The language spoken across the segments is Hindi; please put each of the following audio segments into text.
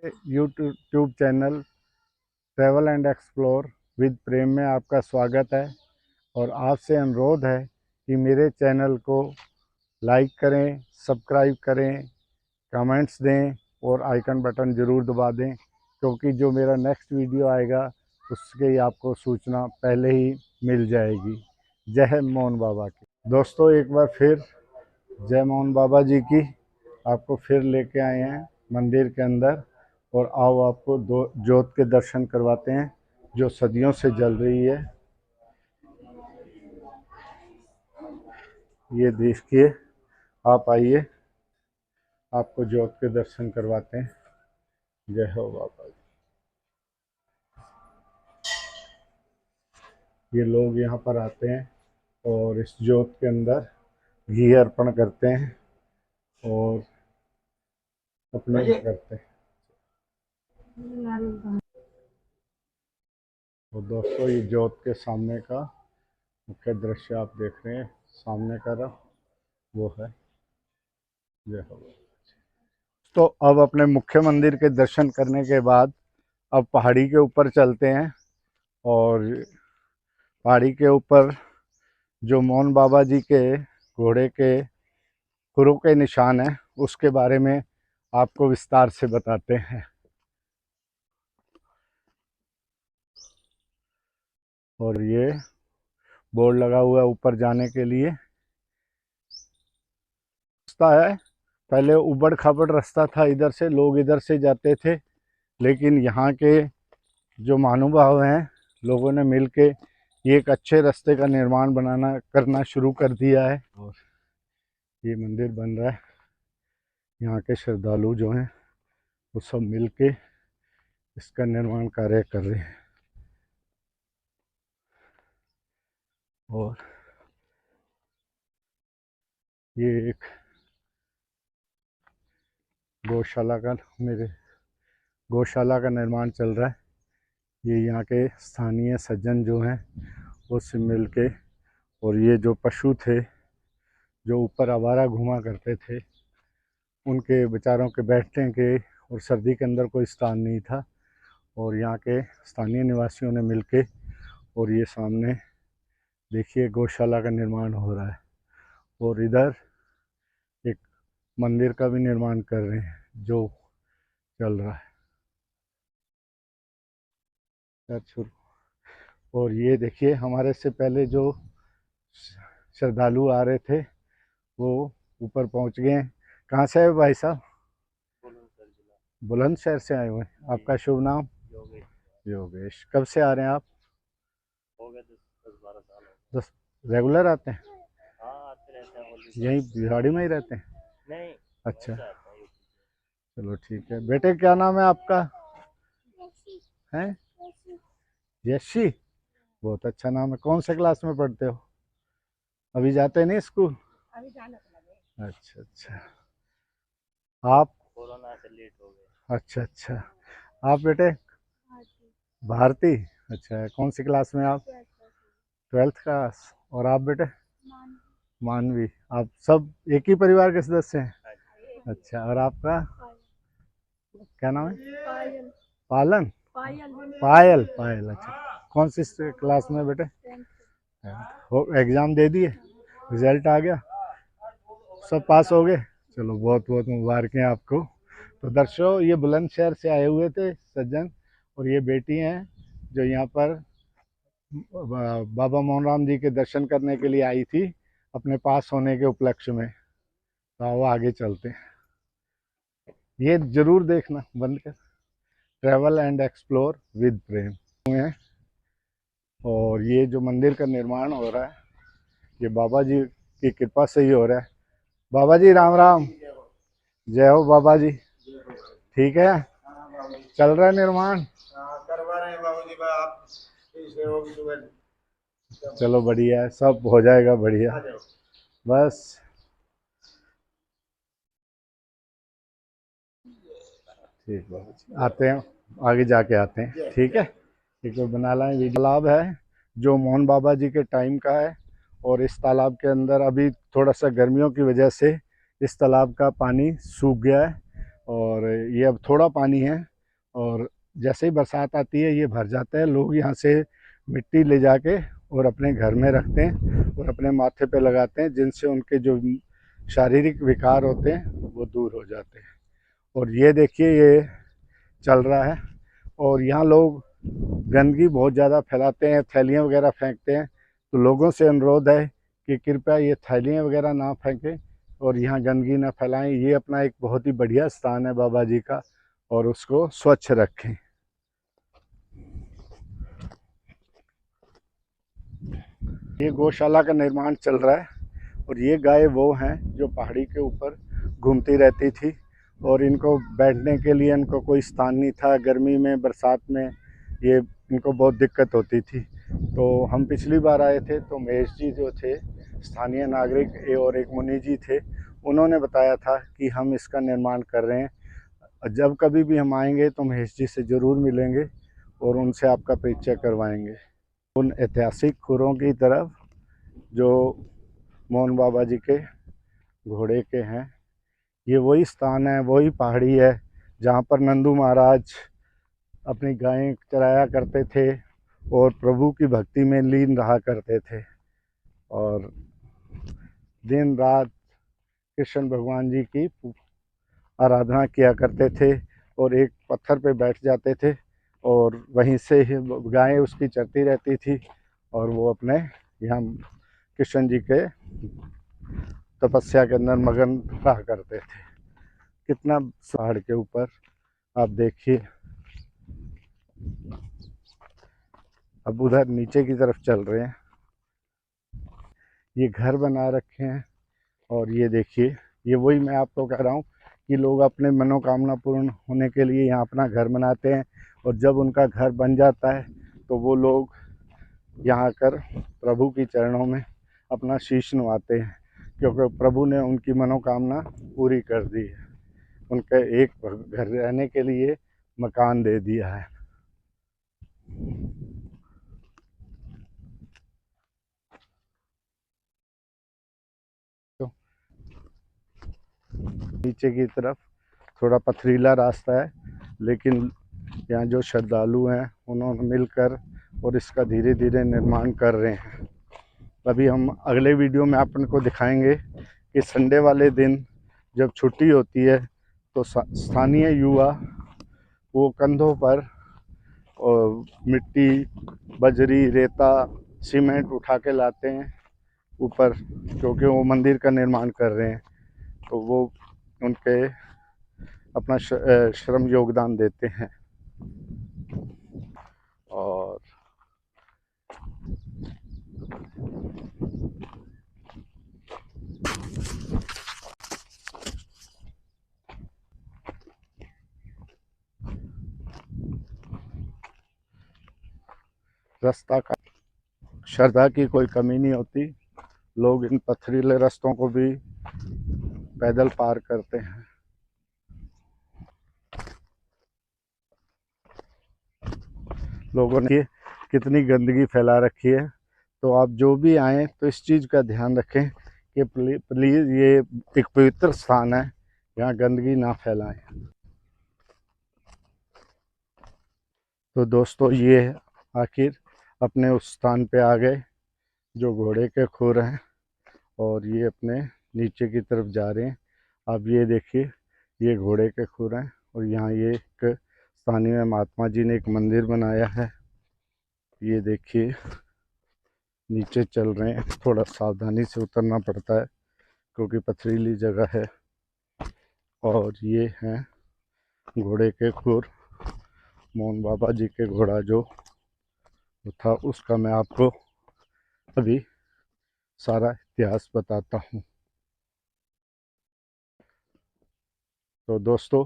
YouTube channel travel and explore with Prem में आपका स्वागत है। और आपसे अनुरोध है कि मेरे चैनल को लाइक करें, सब्सक्राइब करें, कमेंट्स दें और आइकन बटन ज़रूर दबा दें, क्योंकि जो मेरा नेक्स्ट वीडियो आएगा उसकी आपको सूचना पहले ही मिल जाएगी। जय मोहन बाबा की। दोस्तों, एक बार फिर जय मोहन बाबा जी की आपको फिर लेके आए हैं मंदिर के अंदर। और आओ आपको दो जोत के दर्शन करवाते हैं जो सदियों से जल रही है। ये देखिए, आप आइए, आपको जोत के दर्शन करवाते हैं। जय हो बाबा जी। ये लोग यहाँ पर आते हैं और इस जोत के अंदर घी अर्पण करते हैं और अपने करते हैं। और दोस्तों, ये जोत के सामने का मुख्य दृश्य आप देख रहे हैं, सामने का रहा वो है। जय हो। तो अब अपने मुख्य मंदिर के दर्शन करने के बाद अब पहाड़ी के ऊपर चलते हैं। और पहाड़ी के ऊपर जो मोहन बाबा जी के घोड़े के खुरों के निशान हैं उसके बारे में आपको विस्तार से बताते हैं। और ये बोर्ड लगा हुआ है ऊपर जाने के लिए। रास्ता है, पहले उबड़ खाबड़ रास्ता था, इधर से लोग इधर से जाते थे, लेकिन यहाँ के जो महानुभाव हैं लोगों ने मिल के ये एक अच्छे रास्ते का निर्माण करना शुरू कर दिया है। और ये मंदिर बन रहा है। यहाँ के श्रद्धालु जो हैं वो सब मिल के इसका निर्माण कार्य कर रहे हैं। और ये एक गौशाला का निर्माण चल रहा है। ये यहाँ के स्थानीय सज्जन जो हैं उससे मिल के, और ये जो पशु थे जो ऊपर आवारा घूमा करते थे उनके बेचारों के बैठने के और सर्दी के अंदर कोई स्थान नहीं था, और यहाँ के स्थानीय निवासियों ने मिलके, और ये सामने देखिए गौशाला का निर्माण हो रहा है। और इधर एक मंदिर का भी निर्माण कर रहे हैं जो चल रहा है। और ये देखिए, हमारे से पहले जो श्रद्धालु आ रहे थे वो ऊपर पहुंच गए हैं। कहाँ से आए भाई साहब? बुलंदशहर से आए हुए हैं। आपका शुभ नाम? योगेश। योगेश। कब से आ रहे हैं आप? हो गए 10-12 साल। 10 रेगुलर आते हैं? हाँ, आते रहते हैं। यहीं बिहाड़ी में ही रहते हैं? नहीं। अच्छा, चलो ठीक है। बेटे क्या नाम है आपका? हैं? यशी। बहुत अच्छा नाम है। कौन से क्लास में पढ़ते हो? अभी जाते नहीं स्कूल? अभी जाने लगे। अच्छा अच्छा। आप? कोरोना से लेट हो गए। अच्छा अच्छा। आप बेटे? भारती। अच्छा, कौन सी क्लास में आप? 12th class. और आप बेटे? मानवी। आप सब एक ही परिवार के सदस्य हैं? अच्छा, और आपका क्या नाम है? पालन। पायल। पायल। अच्छा, कौन सी क्लास में बेटे? हो एग्ज़ाम दे दिए? रिजल्ट आ गया? सब पास हो गए? चलो, बहुत बहुत मुबारकें आपको। तो दर्शकों, ये बुलंदशहर से आए हुए थे सज्जन, और ये बेटी हैं जो यहाँ पर बाबा मोहन राम जी के दर्शन करने के लिए आई थी अपने पास होने के उपलक्ष्य में। तो आओ आगे चलते हैं। ये जरूर देखना, बंद कर। Travel and explore with Prem में। और ये जो मंदिर का निर्माण हो रहा है ये बाबा जी की कृपा से ही हो रहा है। बाबा जी राम राम। जय हो बाबा जी। ठीक है, चल रहा है निर्माण? करवा रहे हैं बाबू जी। आप चलो बढ़िया है, सब हो जाएगा बढ़िया। बस ठीक है, आते हैं आगे जाके आते हैं। ठीक है, एक बना लाएं। वीडियो तालाब है जो मोहन बाबा जी के टाइम का है, और इस तालाब के अंदर अभी थोड़ा सा गर्मियों की वजह से इस तालाब का पानी सूख गया है, और ये अब थोड़ा पानी है, और जैसे ही बरसात आती है ये भर जाता है। लोग यहाँ से मिट्टी ले जाके और अपने घर में रखते हैं और अपने माथे पे लगाते हैं, जिनसे उनके जो शारीरिक विकार होते हैं वो दूर हो जाते हैं। और ये देखिए ये चल रहा है, और यहाँ लोग गंदगी बहुत ज़्यादा फैलाते हैं, थैलियाँ वगैरह फेंकते हैं। तो लोगों से अनुरोध है कि कृपया ये थैलियाँ वगैरह ना फेंकें और यहाँ गंदगी ना फैलाएं। ये अपना एक बहुत ही बढ़िया स्थान है बाबा जी का, और उसको स्वच्छ रखें। ये गौशाला का निर्माण चल रहा है, और ये गाय वो हैं जो पहाड़ी के ऊपर घूमती रहती थी, और इनको बैठने के लिए इनको कोई स्थान नहीं था। गर्मी में, बरसात में ये इनको बहुत दिक्कत होती थी। तो हम पिछली बार आए थे तो महेश जी जो थे स्थानीय नागरिक और एक मुनि जी थे, उन्होंने बताया था कि हम इसका निर्माण कर रहे हैं। जब कभी भी हम आएंगे तो महेश जी से ज़रूर मिलेंगे और उनसे आपका परिचय करवाएंगे। उन ऐतिहासिक खुरों की तरफ जो मोहन बाबा जी के घोड़े के हैं, ये वही स्थान है, वही पहाड़ी है जहाँ पर नंदू महाराज अपनी गायें चराया करते थे और प्रभु की भक्ति में लीन रहा करते थे, और दिन रात कृष्ण भगवान जी की आराधना किया करते थे। और एक पत्थर पे बैठ जाते थे और वहीं से गायें उसकी चरती रहती थी, और वो अपने यहाँ कृष्ण जी के तपस्या के अंदर मगन रहा करते थे। कितना पहाड़ के ऊपर आप देखिए। अब उधर नीचे की तरफ चल रहे हैं, ये घर बना रखे हैं, और ये देखिए ये वही मैं आपको कह रहा हूँ कि लोग अपने मनोकामना पूर्ण होने के लिए यहाँ अपना घर बनाते हैं, और जब उनका घर बन जाता है तो वो लोग यहाँ आकर प्रभु की चरणों में अपना शीश नवाते हैं, क्योंकि प्रभु ने उनकी मनोकामना पूरी कर दी है, उनके एक घर रहने के लिए मकान दे दिया है। तो नीचे की तरफ थोड़ा पथरीला रास्ता है, लेकिन यहाँ जो श्रद्धालु हैं उन्होंने मिलकर और इसका धीरे धीरे निर्माण कर रहे हैं। अभी हम अगले वीडियो में आपको दिखाएंगे कि संडे वाले दिन जब छुट्टी होती है तो स्थानीय युवा वो कंधों पर और मिट्टी, बजरी, रेता, सीमेंट उठा के लाते हैं ऊपर, क्योंकि वो मंदिर का निर्माण कर रहे हैं। तो वो उनके अपना श्रम योगदान देते हैं। और रास्ता का श्रद्धा की कोई कमी नहीं होती, लोग इन पथरीले रास्तों को भी पैदल पार करते हैं। लोगों ने कितनी गंदगी फैला रखी है, तो आप जो भी आएँ तो इस चीज़ का ध्यान रखें कि प्लीज़ ये एक पवित्र स्थान है, यहाँ गंदगी ना फैलाएं। तो दोस्तों ये आखिर अपने उस स्थान पे आ गए जो घोड़े के खुर हैं, और ये अपने नीचे की तरफ जा रहे हैं। अब ये देखिए ये घोड़े के खुर हैं, और यहाँ ये एक स्थानीय महात्मा जी ने एक मंदिर बनाया है। ये देखिए नीचे चल रहे हैं, थोड़ा सावधानी से उतरना पड़ता है क्योंकि पथरीली जगह है। और ये हैं घोड़े के खुर, मोहन बाबा जी के घोड़ा जो था उसका मैं आपको अभी सारा इतिहास बताता हूँ। तो दोस्तों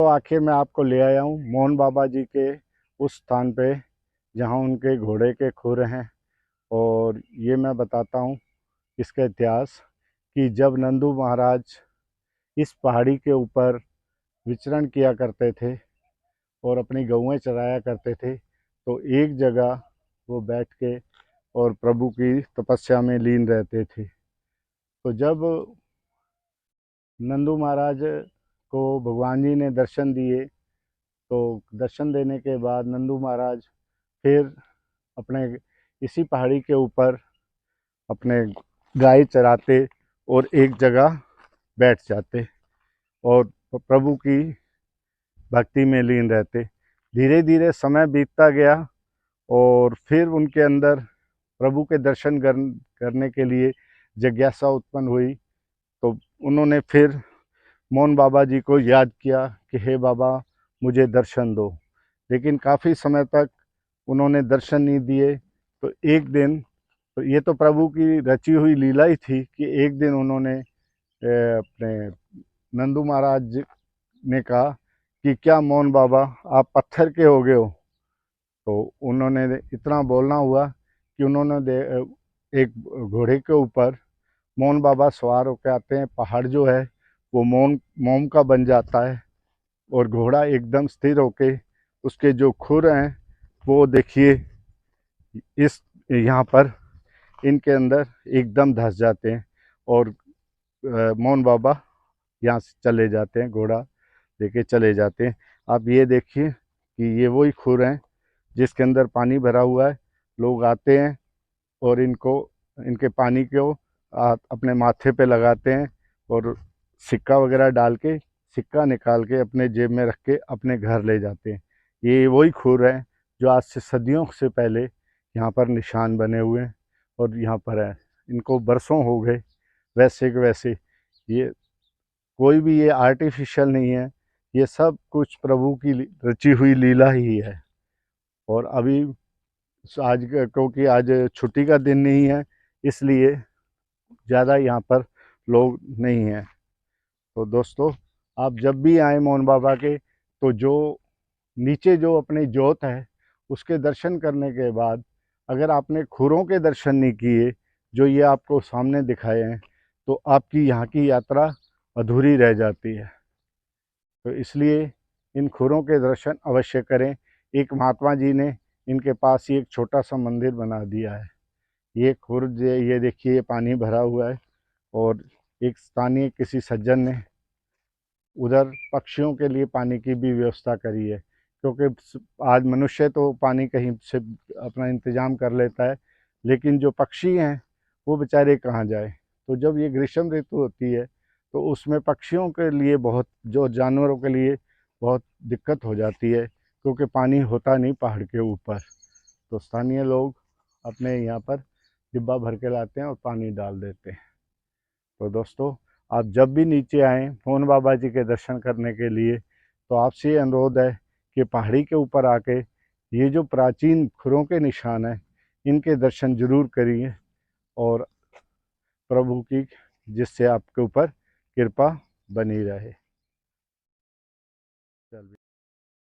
तो आखिर मैं आपको ले आया हूँ मोहन बाबा जी के उस स्थान पे जहाँ उनके घोड़े के खुर हैं, और ये मैं बताता हूँ इसका इतिहास कि जब नंदू महाराज इस पहाड़ी के ऊपर विचरण किया करते थे और अपनी गौएं चराया करते थे, तो एक जगह वो बैठ के और प्रभु की तपस्या में लीन रहते थे। तो जब नंदू महाराज को भगवान जी ने दर्शन दिए। तो दर्शन देने के बाद नंदू महाराज फिर अपने इसी पहाड़ी के ऊपर अपने गाय चराते और एक जगह बैठ जाते और प्रभु की भक्ति में लीन रहते। धीरे धीरे समय बीतता गया और फिर उनके अंदर प्रभु के दर्शन करने के लिए जिज्ञासा उत्पन्न हुई। तो उन्होंने फिर मोहन बाबा जी को याद किया कि हे बाबा मुझे दर्शन दो, लेकिन काफ़ी समय तक उन्होंने दर्शन नहीं दिए। तो एक दिन, तो ये तो प्रभु की रची हुई लीला ही थी कि एक दिन उन्होंने अपने नंदू महाराज ने कहा कि क्या मोहन बाबा आप पत्थर के हो गए हो। तो उन्होंने इतना बोलना हुआ कि उन्होंने एक घोड़े के ऊपर मोहन बाबा सवार होकर आते हैं। पहाड़ जो है वो मोम का बन जाता है और घोड़ा एकदम स्थिर होके उसके जो खुर हैं वो देखिए इस यहाँ पर इनके अंदर एकदम धंस जाते हैं और मोहन बाबा यहाँ से चले जाते हैं, घोड़ा लेके चले जाते हैं। आप ये देखिए कि ये वही खुर हैं जिसके अंदर पानी भरा हुआ है। लोग आते हैं और इनके पानी को अपने माथे पे लगाते हैं और सिक्का वगैरह डाल के, सिक्का निकाल के अपने जेब में रख के अपने घर ले जाते हैं। ये वही खुर हैं जो आज से सदियों से पहले यहाँ पर निशान बने हुए हैं और यहाँ पर है। इनको बरसों हो गए वैसे के वैसे। ये कोई भी ये आर्टिफिशियल नहीं है, ये सब कुछ प्रभु की रची हुई लीला ही है। और अभी आज क्योंकि आज छुट्टी का दिन नहीं है इसलिए ज़्यादा यहाँ पर लोग नहीं हैं। तो दोस्तों आप जब भी आए मोहन बाबा के, तो जो नीचे जो अपनी जोत है उसके दर्शन करने के बाद अगर आपने खुरों के दर्शन नहीं किए जो ये आपको सामने दिखाए हैं, तो आपकी यहाँ की यात्रा अधूरी रह जाती है। तो इसलिए इन खुरों के दर्शन अवश्य करें। एक महात्मा जी ने इनके पास ही एक छोटा सा मंदिर बना दिया है। ये खुर्द ये देखिए, ये पानी भरा हुआ है और एक स्थानीय किसी सज्जन ने उधर पक्षियों के लिए पानी की भी व्यवस्था करी है, क्योंकि आज मनुष्य तो पानी कहीं से अपना इंतज़ाम कर लेता है, लेकिन जो पक्षी हैं वो बेचारे कहाँ जाए। तो जब ये ग्रीष्म ऋतु होती है तो उसमें पक्षियों के लिए बहुत, जो जानवरों के लिए बहुत दिक्कत हो जाती है, क्योंकि पानी होता नहीं पहाड़ के ऊपर। तो स्थानीय लोग अपने यहाँ पर डिब्बा भर के लाते हैं और पानी डाल देते हैं। तो दोस्तों आप जब भी नीचे आएँ मोहन बाबा जी के दर्शन करने के लिए, तो आपसे ये अनुरोध है कि पहाड़ी के ऊपर आके ये जो प्राचीन खुरों के निशान हैं इनके दर्शन जरूर करिए और प्रभु की जिससे आपके ऊपर कृपा बनी रहे।